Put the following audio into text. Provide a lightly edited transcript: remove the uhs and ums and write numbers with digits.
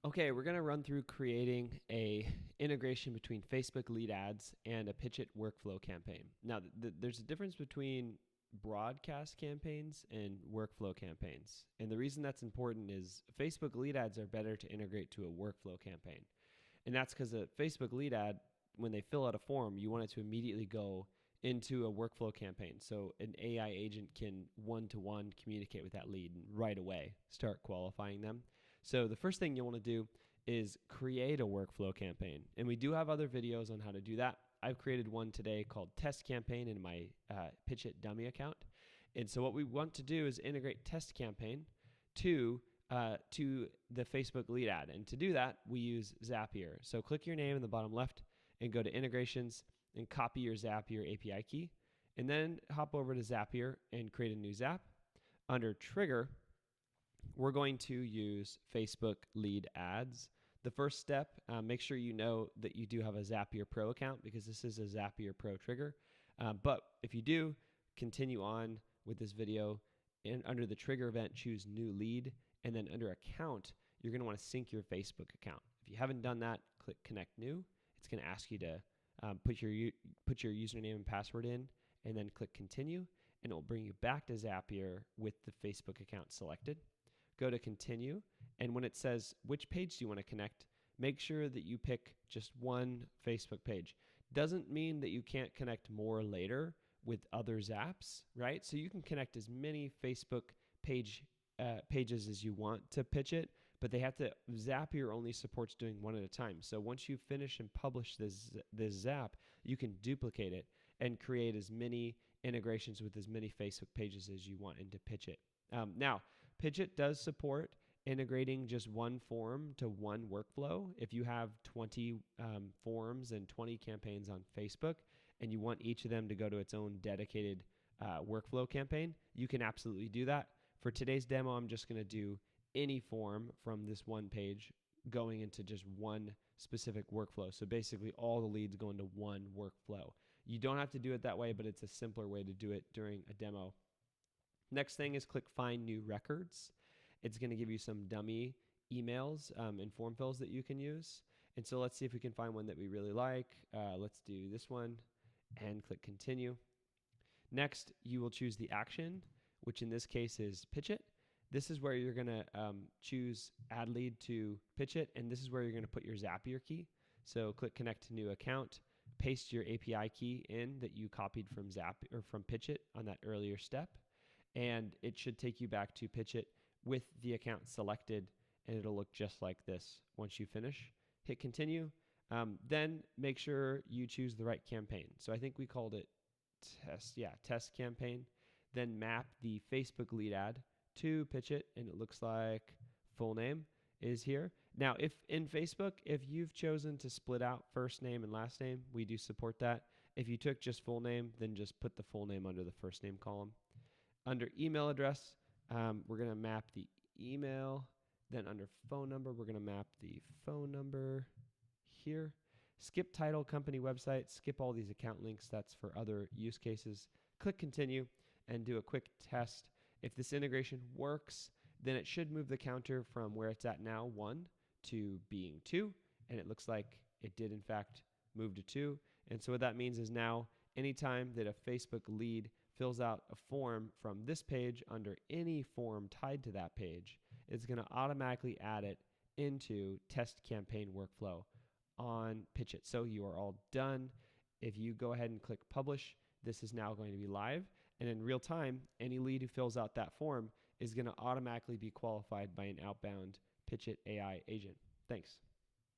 Okay, we're going to run through creating a integration between Facebook lead ads and a Pitchit workflow campaign. Now, there's a difference between broadcast campaigns and workflow campaigns. And the reason that's important is Facebook lead ads are better to integrate to a workflow campaign. And that's because a Facebook lead ad, when they fill out a form, you want it to immediately go into a workflow campaign. So an AI agent can one-to-one communicate with that lead and right away start qualifying them. So the first thing you'll want to do is create a workflow campaign. And we do have other videos on how to do that. I've created one today called Test Campaign in my Pitchit dummy account. And so what we want to do is integrate Test Campaign to the Facebook lead ad. And to do that, we use Zapier. So click your name in the bottom left and go to Integrations and copy your Zapier API key. And then hop over to Zapier and create a new Zap. Under Trigger, we're going to use Facebook lead ads. The first step, make sure you know that you do have a Zapier Pro account because this is a Zapier Pro trigger. But if you do, continue on with this video. And under the trigger event, choose new lead. And then under account, you're going to want to sync your Facebook account. If you haven't done that, click connect new. It's going to ask you to put your username and password in, and then click continue. And it will bring you back to Zapier with the Facebook account selected. Go to continue, and when it says which page do you want to connect, make sure that you pick just one Facebook page. Doesn't mean that you can't connect more later with other Zaps, right? So you can connect as many Facebook pages as you want to Pitchit, but they have to, Zapier only supports doing one at a time. So once you finish and publish this Zap, you can duplicate it and create as many integrations with as many Facebook pages as you want into Pitchit. Now, Pitchit does support integrating just one form to one workflow. If you have 20 forms and 20 campaigns on Facebook and you want each of them to go to its own dedicated workflow campaign, you can absolutely do that. For today's demo, I'm just going to do any form from this one page going into just one specific workflow. So basically all the leads go into one workflow. You don't have to do it that way, but it's a simpler way to do it during a demo. Next thing is click Find New Records. It's going to give you some dummy emails and form fills that you can use. And so let's see if we can find one that we really like. Let's do this one and click Continue. Next, you will choose the action, which in this case is Pitchit. This is where you're going to choose Add Lead to Pitchit, and this is where you're going to put your Zapier key. So click Connect to New Account. Paste your API key in that you copied from from Pitchit on that earlier step. And it should take you back to Pitchit with the account selected, and it'll look just like this once you finish. Hit continue. Then make sure you choose the right campaign. So I think we called it test campaign. Then map the Facebook lead ad to Pitchit, and it looks like full name is here. Now, if in Facebook, if you've chosen to split out first name and last name, we do support that. If you took just full name, then just put the full name under the first name column. Under email address, we're going to map the email. Then under phone number, we're going to map the phone number here. Skip title, company website, skip all these account links. That's for other use cases. Click continue and do a quick test. If this integration works, then it should move the counter from where it's at now, 1, to being 2. And it looks like it did, in fact, move to 2. And so what that means is now anytime that a Facebook lead fills out a form from this page under any form tied to that page, it's going to automatically add it into test campaign workflow on Pitchit. So you are all done. If you go ahead and click publish, this is now going to be live. And in real time, any lead who fills out that form is going to automatically be qualified by an outbound Pitchit AI agent. Thanks.